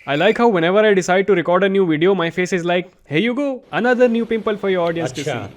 I like how whenever I decide to record a new video, my face is like, here you go, another new pimple for your audience to see.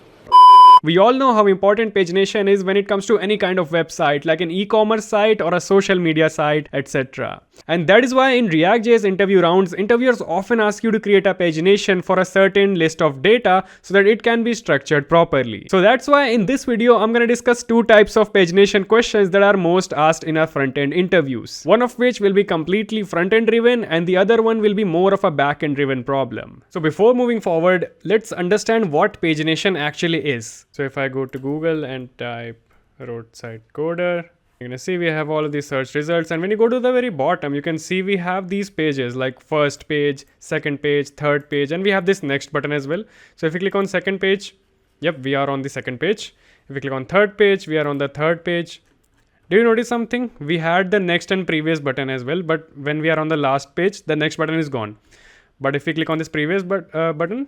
We all know how important pagination is when it comes to any kind of website, like an e-commerce site or a social media site, etc. And that is why in React.js interview rounds, interviewers often ask you to create a pagination for a certain list of data so that it can be structured properly. So that's why in this video, I'm going to discuss two types of pagination questions that are most asked in our front-end interviews. One of which will be completely front-end driven and the other one will be more of a back-end driven problem. So before moving forward, let's understand what pagination actually is. So if I go to Google and type roadside coder, you're gonna see we have all of these search results, and when you go to the very bottom, you can see we have these pages like first page, second page, third page, and we have this next button as well. So if you click on second page, yep, we are on the second page. If we click on third page, we are on the third page. Do you notice something? We had the next and previous button as well, but when we are on the last page, the next button is gone. But if we click on this previous button,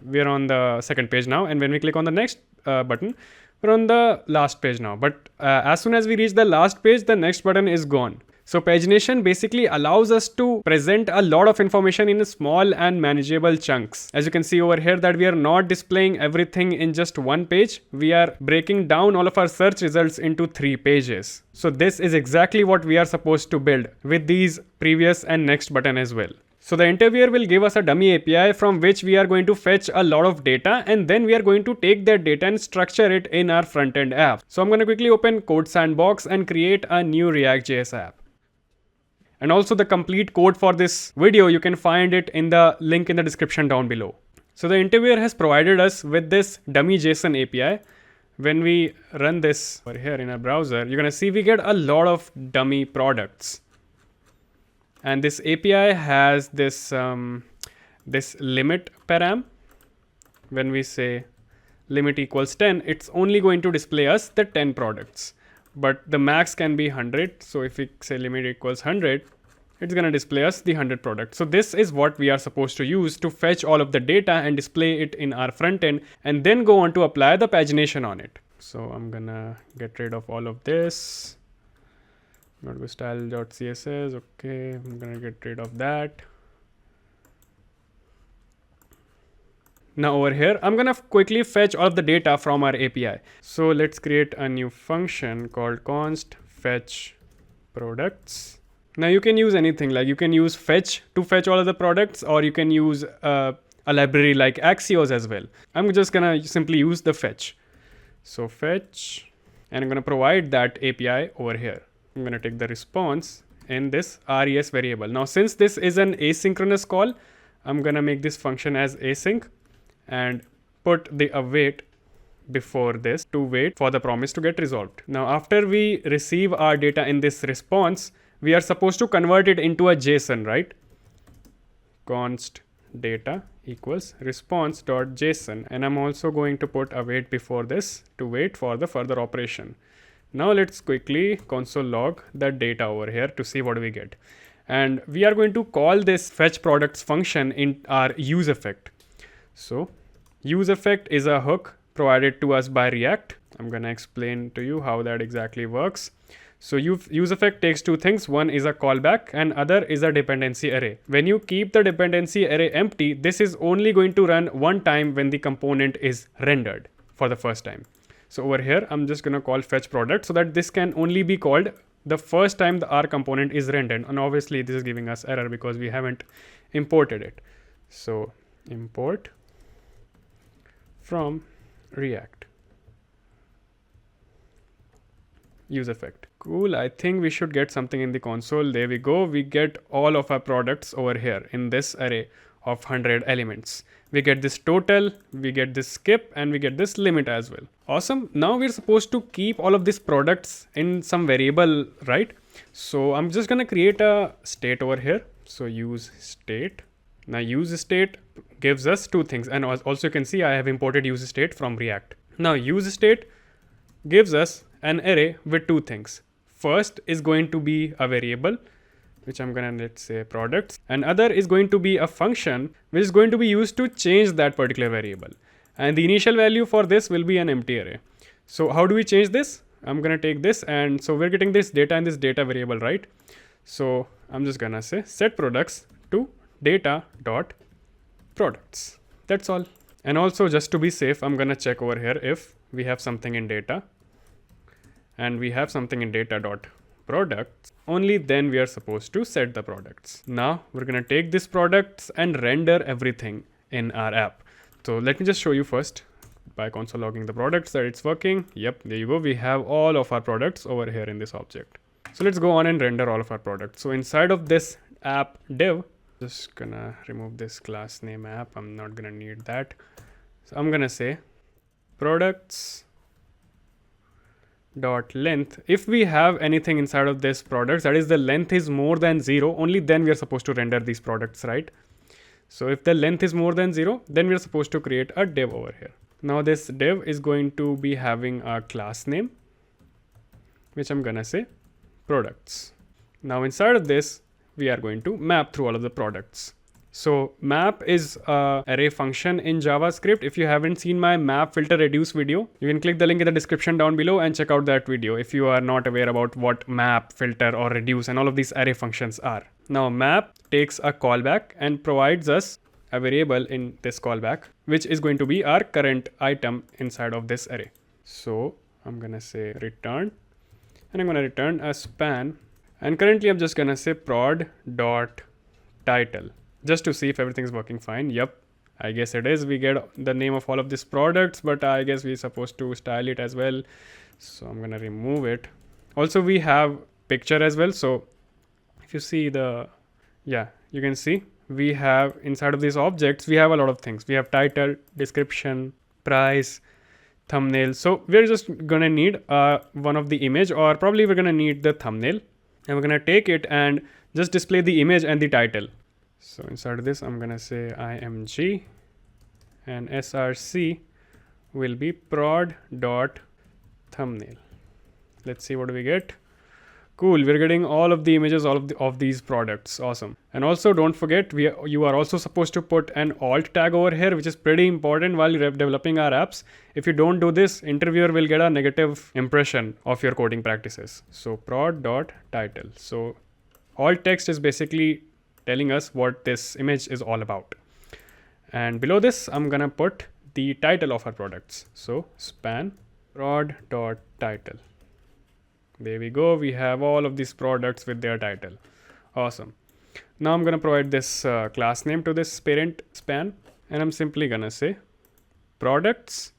we are on the second page now, and when we click on the next button, we're on the last page now. But as soon as we reach the last page, the next button is gone. So pagination basically allows us to present a lot of information in small and manageable chunks. As you can see over here that we are not displaying everything in just one page. We are breaking down all of our search results into 3 pages. So this is exactly what we are supposed to build with these previous and next button as well. So the interviewer will give us a dummy API from which we are going to fetch a lot of data, and then we are going to take that data and structure it in our front-end app. So I'm going to quickly open Code Sandbox and create a new React.js app. And also the complete code for this video, you can find it in the link in the description down below. So the interviewer has provided us with this dummy JSON API. When we run this over here in our browser, you're going to see we get a lot of dummy products. And this API has this this limit param. When we say limit equals 10, it's only going to display us the 10 products. But the max can be 100. So if we say limit equals 100, it's going to display us the 100 products. So this is what we are supposed to use to fetch all of the data and display it in our front end, and then go on to apply the pagination on it. So I'm going to get rid of all of this. Go to style.css. Okay, I'm gonna get rid of that. Now over here, I'm gonna quickly fetch all of the data from our API. So let's create a new function called const fetch products. Now you can use anything, like you can use fetch to fetch all of the products, or you can use a library like Axios as well. I'm just gonna simply use the fetch. So fetch, and I'm gonna provide that API over here. I'm going to take the response in this res variable. Now, since this is an asynchronous call, I'm going to make this function as async and put the await before this to wait for the promise to get resolved. Now, after we receive our data in this response, we are supposed to convert it into a JSON, right? Const data equals response.json. And I'm also going to put await before this to wait for the further operation. Now let's quickly console log the data over here to see what we get. And we are going to call this fetch products function in our use effect. So use effect is a hook provided to us by React. I'm going to explain to you how that exactly works. So use effect takes 2 things. One is a callback and other is a dependency array. When you keep the dependency array empty, this is only going to run one time when the component is rendered for the first time. So over here, I'm just going to call fetch product so that this can only be called the first time the R component is rendered. And obviously this is giving us error because we haven't imported it. So import from React. Use effect. Cool. I think we should get something in the console. There we go. We get all of our products over here in this array of 100 elements. We get this total, we get this skip, and we get this limit as well. Awesome. Now we're supposed to keep all of these products in some variable, right? So I'm just going to create a state over here. So use state. Now use state gives us 2 things. And also you can see I have imported use state from React. Now use state gives us an array with 2 things. First is going to be a variable, which I'm gonna, let's say, products, and other is going to be a function which is going to be used to change that particular variable. And the initial value for this will be an empty array. So how do we change this? I'm gonna take this, and so we're getting this data in this data variable, right? So I'm just gonna say set products to data.products. That's all. And also, just to be safe, I'm gonna check over here if we have something in data and we have something in data.products, only then we are supposed to set the products. Now we're gonna take these products and render everything in our app. So let me just show you first by console logging the products that it's working. Yep, there you go. We have all of our products over here in this object. So let's go on and render all of our products. So inside of this app div, just gonna remove this class name app. I'm not gonna need that. So I'm gonna say products dot length. If we have anything inside of this products, that is the length is more than 0, only then we are supposed to render these products, right? So if the length is more than 0, then we are supposed to create a div over here. Now this div is going to be having a class name, which I'm gonna say products. Now inside of this, we are going to map through all of the products. So map is a array function in JavaScript. If you haven't seen my map filter reduce video, you can click the link in the description down below and check out that video if you are not aware about what map, filter or reduce and all of these array functions are. Now map takes a callback and provides us a variable in this callback, which is going to be our current item inside of this array. So I'm gonna say return, and I'm gonna return a span, and currently I'm just gonna say prod.title just to see if everything is working fine. Yep, I guess it is. We get the name of all of these products, but I guess we're supposed to style it as well. So I'm gonna remove it. Also we have picture as well. So if you see you can see we have inside of these objects, we have a lot of things. We have title, description, price, thumbnail. So we're just gonna need one of the image, or probably we're gonna need the thumbnail, and we're gonna take it and just display the image and the title. So inside of this, I'm gonna say img, and src will be prod.thumbnail. Let's see what do we get. Cool, we're getting all of the images of these products. Awesome. And also don't forget, you are also supposed to put an alt tag over here, which is pretty important while you're developing our apps. If you don't do this, interviewer will get a negative impression of your coding practices. So prod.title. So alt text is basically telling us what this image is all about. And below this, I'm gonna put the title of our products. So span prod.title. There we go. We have all of these products with their title. Awesome. Now I'm going to provide this class name to this parent span, and I'm simply going to say products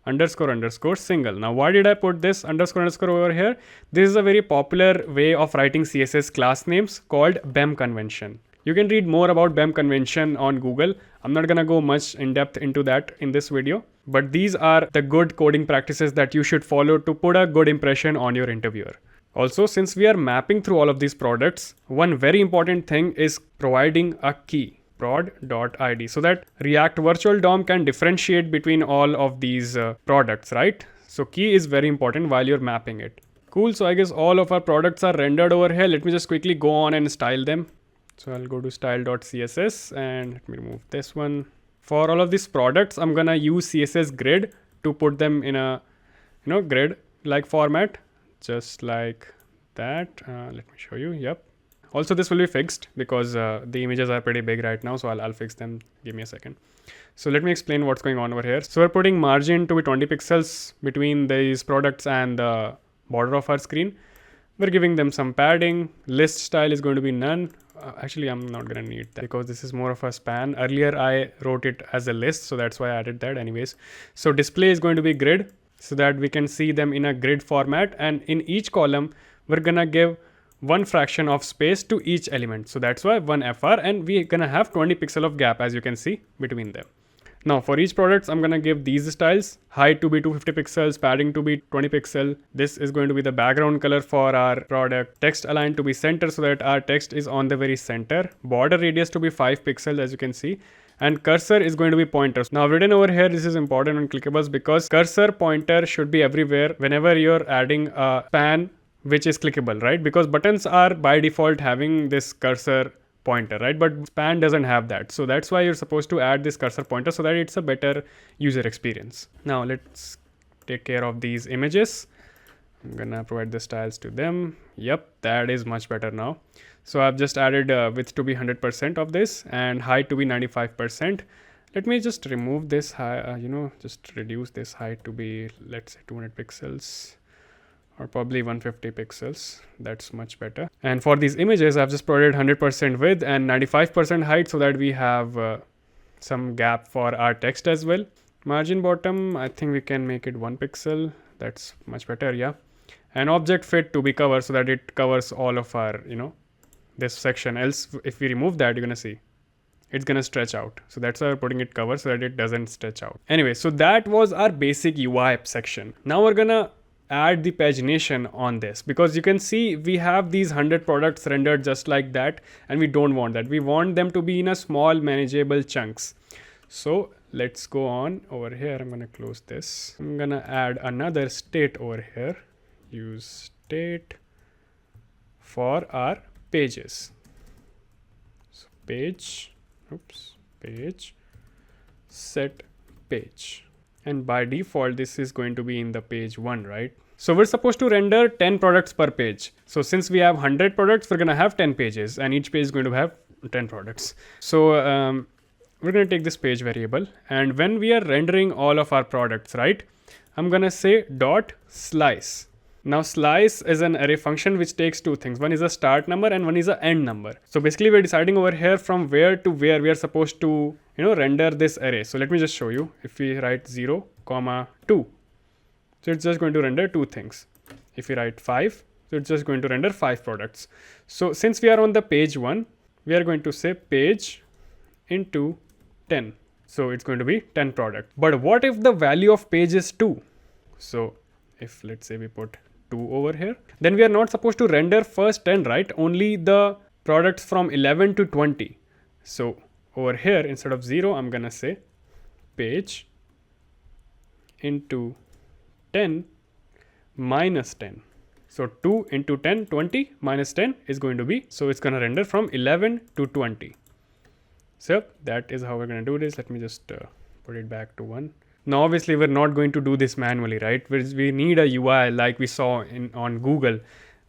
__ single. Now why did I put this __ over here? This is a very popular way of writing CSS class names called BEM convention. You can read more about BEM convention on Google. I'm not gonna go much in depth into that in this video, but these are the good coding practices that you should follow to put a good impression on your interviewer. Also, since we are mapping through all of these products, one very important thing is providing a key, prod.id, so that React Virtual DOM can differentiate between all of these products, right? So key is very important while you're mapping it. Cool, so I guess all of our products are rendered over here. Let me just quickly go on and style them. So I'll go to style.css and let me remove this one. For all of these products, I'm gonna use CSS grid to put them in a grid like format, just like that. Let me show you. Yep. Also, this will be fixed because the images are pretty big right now, so I'll fix them. Give me a second. So let me explain what's going on over here. So we're putting margin to be 20 pixels between these products and the border of our screen. We're giving them some padding. List style is going to be none. Actually, I'm not going to need that because this is more of a span. Earlier, I wrote it as a list, so that's why I added that anyways. So display is going to be grid so that we can see them in a grid format. And in each column, we're going to give one fraction of space to each element. So that's why 1 FR, and we're going to have 20 pixel of gap, as you can see, between them. Now for each product, I'm going to give these styles: height to be 250 pixels, padding to be 20 pixel. This is going to be the background color for our product. Text aligned to be center so that our text is on the very center. Border radius to be 5 pixels, as you can see. And cursor is going to be pointers. Now written over here, this is important on clickables because cursor pointer should be everywhere whenever you're adding a span which is clickable, right? Because buttons are by default having this cursor pointer, right? But span doesn't have that. So that's why you're supposed to add this cursor pointer so that it's a better user experience. Now let's take care of these images. I'm gonna provide the styles to them. Yep, that is much better now. So I've just added width to be 100% of this and height to be 95%. Let me just remove this high, just reduce this height to be, let's say 200 pixels or probably 150 pixels. That's much better. And for these images, I've just provided 100% width and 95% height so that we have some gap for our text as well. Margin bottom, I think we can make it 1 pixel. That's much better, yeah. And object fit to be covered so that it covers all of our, this section. Else, if we remove that, you're gonna see it's gonna stretch out. So that's why we're putting it cover so that it doesn't stretch out. Anyway, so that was our basic UI section. Now we're gonna add the pagination on this, because you can see we have these 100 products rendered just like that, and we don't want that. We want them to be in a small manageable chunks. So let's go on over here. I'm gonna close this. I'm gonna add another state over here. Use state for our pages. So page set page, and by default this is going to be in the page 1, right? So we're supposed to render 10 products per page. So since we have 100 products, we're gonna have 10 pages, and each page is going to have 10 products. So we're gonna take this page variable, and when we are rendering all of our products, right, I'm gonna say dot slice. Now slice is an array function which takes two things. One is a start number and one is a end number. So basically we're deciding over here from where to where we are supposed to, render this array. So let me just show you. If we write 0, 2, so it's just going to render two things. If we write 5, so it's just going to render 5 products. So since we are on the page 1, we are going to say page into 10. So it's going to be 10 products. But what if the value of page is 2? So if let's say we put 2 over here, then we are not supposed to render first 10, right? Only the products from 11 to 20. So over here, instead of 0, I'm gonna say page into 10 minus 10. So 2 into 10, 20 minus 10 is going to be, so it's gonna render from 11 to 20. So that is how we're gonna do this. Let me just put it back to 1. Now obviously we're not going to do this manually, right? We need a UI like we saw on Google,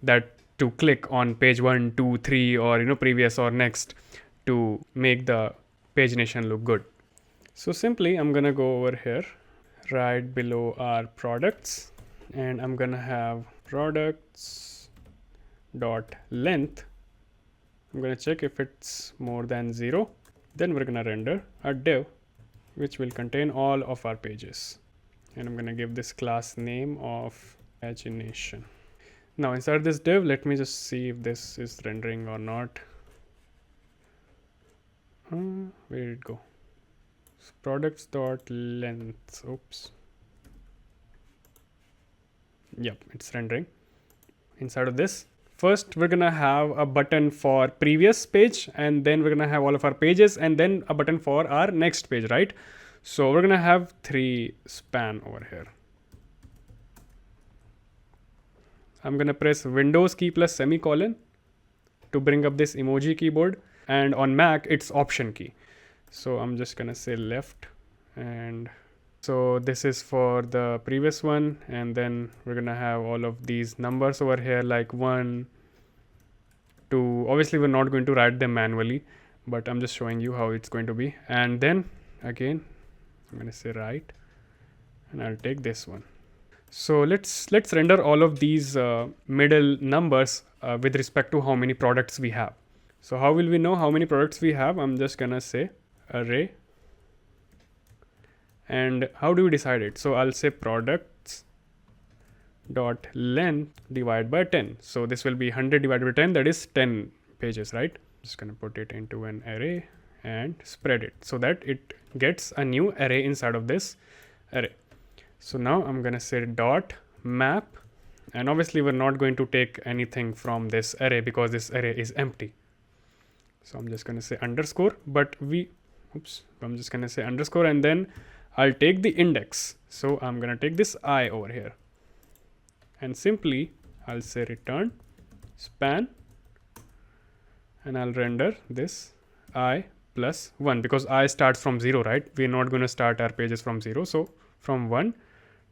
that to click on page 1, 2, 3 or previous or next to make the pagination look good. So simply I'm gonna go over here right below our products, and I'm gonna have products dot length. I'm gonna check if it's more than 0. Then we're gonna render a div which will contain all of our pages, and I'm going to give this class name of pagination. Now inside this div, let me just see if this is rendering or not. Where did it go? So products.length. Oops. Yep, it's rendering. Inside of this, first we're gonna have a button for previous page, and then we're gonna have all of our pages, and then a button for our next page, right? So we're gonna have 3 span over here. I'm gonna press Windows key plus semicolon to bring up this emoji keyboard, and on Mac it's Option key. So I'm just gonna say left, and so this is for the previous one, and then we're gonna have all of these numbers over here like 1, 2. Obviously we're not going to write them manually, but I'm just showing you how it's going to be. And then again I'm gonna say right, and I'll take this one. So let's render all of these middle numbers with respect to how many products we have. So how will we know how many products we have? I'm just gonna say array. And how do we decide it? So I'll say products dot length divided by 10. So this will be 100 divided by 10, that is 10 pages, right? Just gonna put it into an array and spread it so that it gets a new array inside of this array. So now I'm gonna say dot map, and obviously we're not going to take anything from this array because this array is empty. So I'm just gonna say underscore, but I'm just gonna say underscore, and then I'll take the index. So I'm gonna take this I over here, and simply I'll say return span, and I'll render this I plus 1 because I starts from 0, right? We're not gonna start our pages from 0. So from 1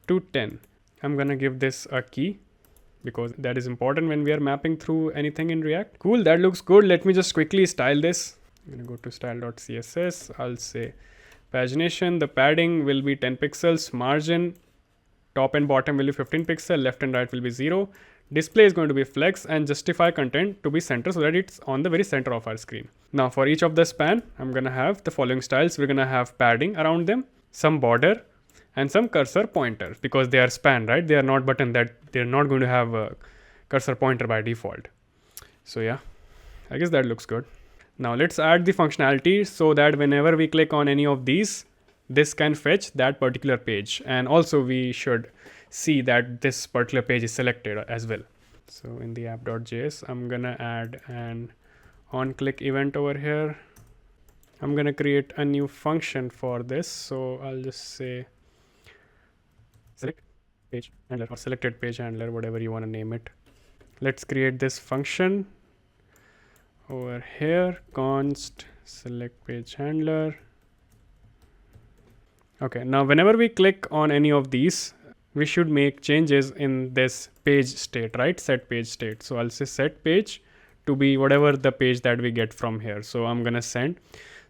to 10, I'm gonna give this a key because that is important when we are mapping through anything in React. Cool, that looks good. Let me just quickly style this. I'm gonna go to style.css. I'll say pagination. The padding will be 10 pixels. Margin, top and bottom will be 15 pixels. Left and right will be 0. Display is going to be flex, and justify content to be center so that it's on the very center of our screen. Now for each of the span, I'm gonna have the following styles. We're gonna have padding around them, some border, and some cursor pointer, because they are span, right? They are not button, that they're not going to have a cursor pointer by default. So yeah, I guess that looks good. Now let's add the functionality so that whenever we click on any of these, this can fetch that particular page. And also we should see that this particular page is selected as well. So in the app.js, I'm gonna add an on-click event over here. I'm gonna create a new function for this. So I'll just say select page handler or selected page handler, whatever you want to name it. Let's create this function over here, const select page handler. Okay, now whenever we click on any of these, we should make changes in this page state, right? Set page state. So I'll say set page to be whatever the page that we get from here. So I'm gonna send.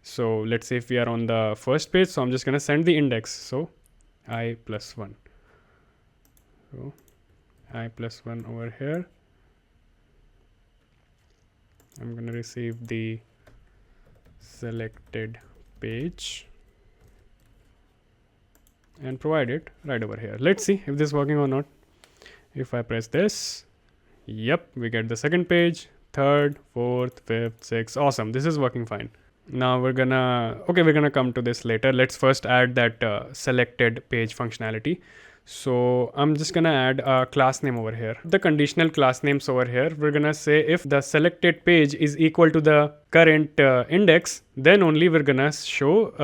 So let's say if we are on the first page, so I'm just gonna send the index. So i+1. So i+1 over here. I'm gonna receive the selected page and provide it right over here. Let's see if this is working or not. If I press this, yep, we get the second page, third, fourth, fifth, sixth. Awesome, this is working fine. Now we're gonna come to this later. Let's first add that selected page functionality. So I'm just gonna add a class name over here. The conditional class names over here, we're gonna say if the selected page is equal to the current index, then only we're gonna show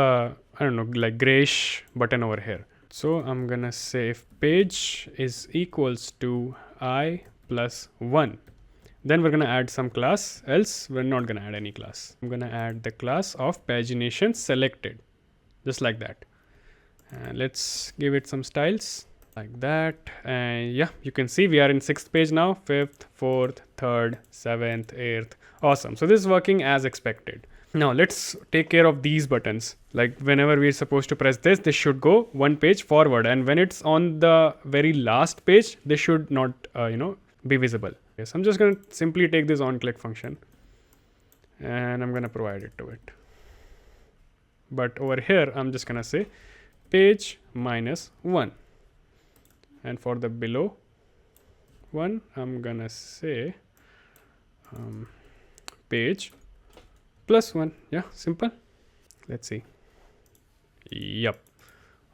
I don't know, like grayish button over here. So I'm gonna say if page is equals to i+1, then we're gonna add some class, else we're not gonna add any class. I'm gonna add the class of pagination selected, just like that. And let's give it some styles like that. And yeah, you can see we are in 6th page now, 5th, 4th, 3rd, 7th, 8th. Awesome. So this is working as expected. Now let's take care of these buttons. Like whenever we're supposed to press this should go one page forward, and when it's on the very last page, this should not be visible. Yes, I'm just going to simply take this on-click function and I'm going to provide it to it. But over here, I'm just going to say page -1. And for the below one, I'm going to say page +1. Yeah, simple. Let's see. Yep.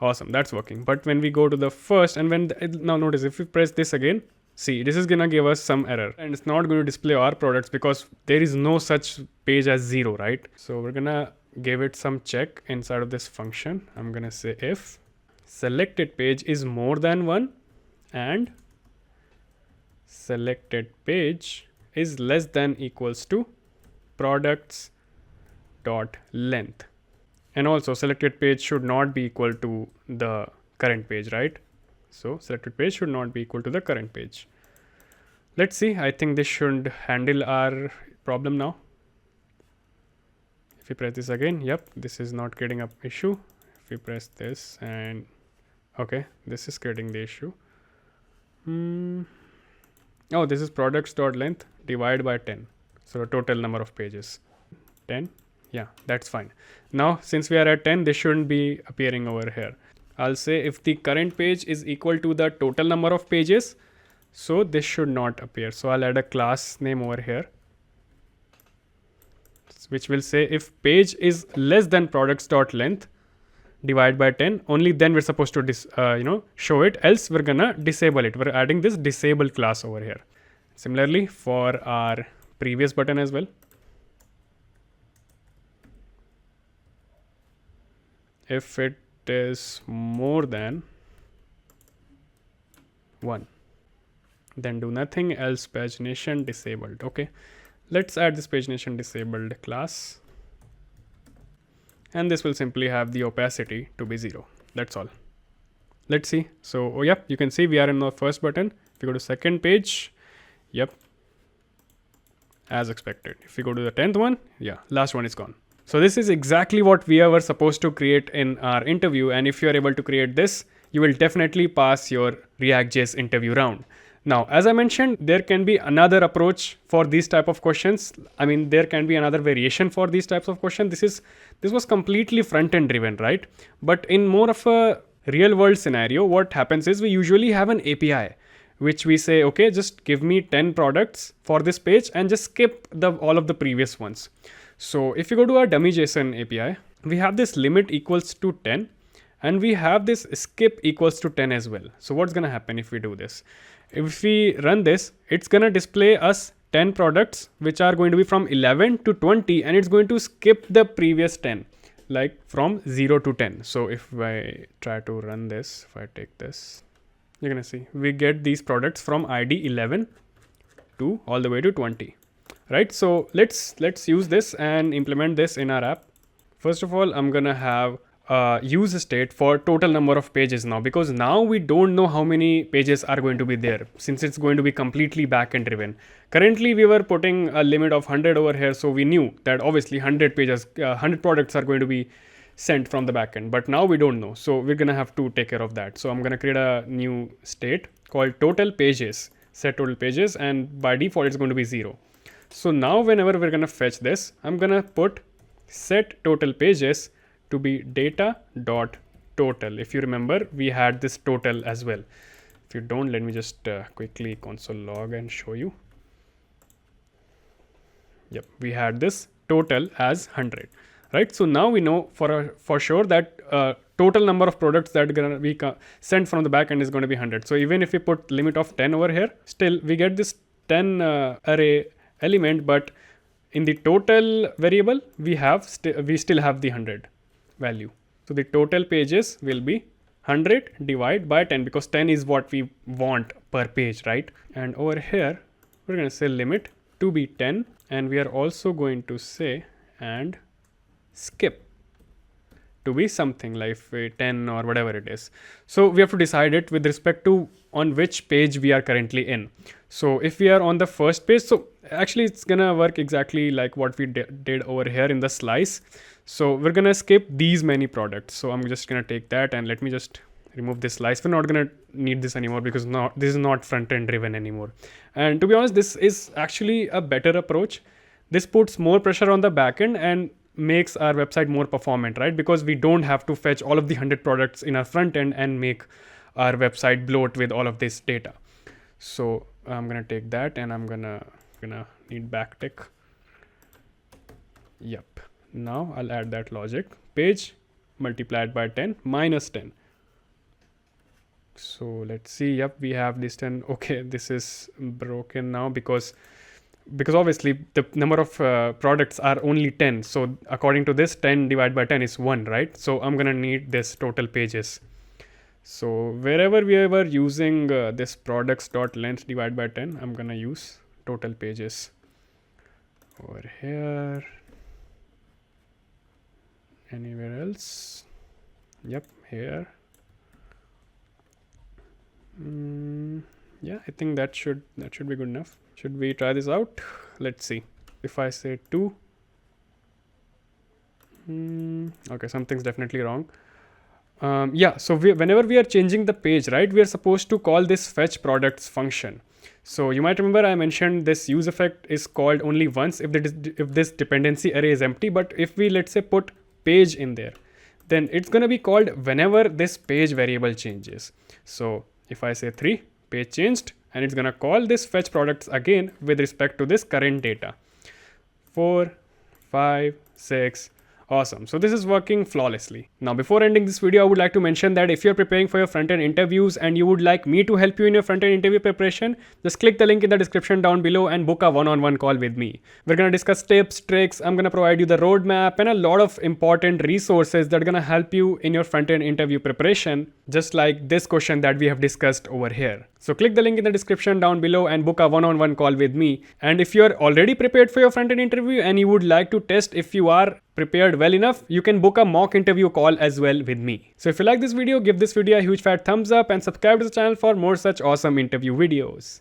Awesome. That's working. But when we go to the first, and now notice if we press this again, see, this is gonna give us some error, and it's not going to display our products because there is no such page as 0, right? So we're gonna give it some check inside of this function. I'm gonna say if selected page is more than 1 and selected page is less than equals to products dot length. And also selected page should not be equal to the current page, right? So selected page should not be equal to the current page. Let's see. I think this should handle our problem now. If we press this again, yep, this is not getting up issue. If we press this and okay, this is creating the issue. Oh, this is products.length divided by 10. So the total number of pages, 10. Yeah, that's fine. Now, since we are at 10, this shouldn't be appearing over here. I'll say if the current page is equal to the total number of pages, so this should not appear. So I'll add a class name over here, which will say if page is less than products.length divided by 10, only then we're supposed to show it, else we're gonna disable it. We're adding this disable class over here. Similarly for our previous button as well. If it is more than 1, then do nothing, else pagination disabled. Okay, let's add this pagination disabled class, and this will simply have the opacity to be 0. That's all. Let's see. So you can see we are in the first button If you go to second page, yep, as expected. If we go to the 10th one, yeah, last one is gone. So this is exactly what we were supposed to create in our interview. And if you're able to create this, you will definitely pass your React.js interview round. Now, as I mentioned, there can be another approach for these type of questions. I mean, there can be another variation for these types of questions. This was completely front-end driven, right? But in more of a real world scenario, what happens is we usually have an API, which we say, okay, just give me 10 products for this page and just skip all of the previous ones. So if you go to our dummy JSON API, we have this limit equals to 10 and we have this skip equals to 10 as well. So what's going to happen if we do this? If we run this, it's going to display us 10 products, which are going to be from 11 to 20, and it's going to skip the previous 10, like from 0 to 10. So if I try to run this, if I take this, you're going to see we get these products from ID 11 to all the way to 20. Right, so let's use this and implement this in our app. First of all, I'm gonna have a use state for total number of pages now, because now we don't know how many pages are going to be there, since it's going to be completely backend driven. Currently, we were putting a limit of 100 over here, so we knew that obviously 100 pages, 100 products are going to be sent from the backend. But now we don't know, so we're gonna have to take care of that. So I'm gonna create a new state called total pages, set total pages, and by default it's going to be 0. So now whenever we're going to fetch this, I'm going to put set total pages to be data.total. If you remember, we had this total as well. If you don't, let me just quickly console log and show you. Yep, we had this total as 100, right? So now we know for sure that total number of products that are going to be sent from the backend is going to be 100. So even if we put limit of 10 over here, still we get this 10 array element, but in the total variable we still have the 100 value. So the total pages will be 100 divided by 10, because 10 is what we want per page, right? And over here we're going to say limit to be 10, and we are also going to say and skip to be something like 10 or whatever it is. So we have to decide it with respect to on which page we are currently in. So if we are on the first page, so actually it's gonna work exactly like what we did over here in the slice. So we're gonna skip these many products. So I'm just gonna take that and let me just remove this slice. We're not gonna need this anymore because this is not front-end driven anymore. And to be honest, this is actually a better approach. This puts more pressure on the backend and makes our website more performant, right? Because we don't have to fetch all of the 100 products in our front end and make our website bloat with all of this data. So I'm gonna take that and I'm gonna need backtick. Yep. Now I'll add that logic. Page multiplied by 10 minus 10. So let's see. Yep, we have this 10. Okay, this is broken now because obviously the number of products are only 10. So according to this, 10 divided by 10 is 1, right? So I'm gonna need this total pages. So wherever we were using this products.length divided by 10, I'm gonna use total pages over here. Anywhere else? Yep, here. Yeah, I think that should be good enough. Should we try this out? Let's see. If I say 2, okay, something's definitely wrong. Yeah, so whenever we are changing the page, right, we are supposed to call this fetch products function. So you might remember I mentioned this use effect is called only once if this dependency array is empty. But if we, let's say, put page in there, then it's going to be called whenever this page variable changes. So if I say 3, page changed, and it's going to call this fetch products again with respect to this current data. 4, 5, 6. Awesome. So this is working flawlessly. Now, before ending this video, I would like to mention that if you're preparing for your front-end interviews and you would like me to help you in your front-end interview preparation, just click the link in the description down below and book a one-on-one call with me. We're going to discuss tips, tricks. I'm going to provide you the roadmap and a lot of important resources that are going to help you in your front-end interview preparation, just like this question that we have discussed over here. So click the link in the description down below and book a one-on-one call with me. And if you're already prepared for your front-end interview and you would like to test if you are prepared well enough, you can book a mock interview call as well with me. So if you like this video, give this video a huge fat thumbs up and subscribe to the channel for more such awesome interview videos.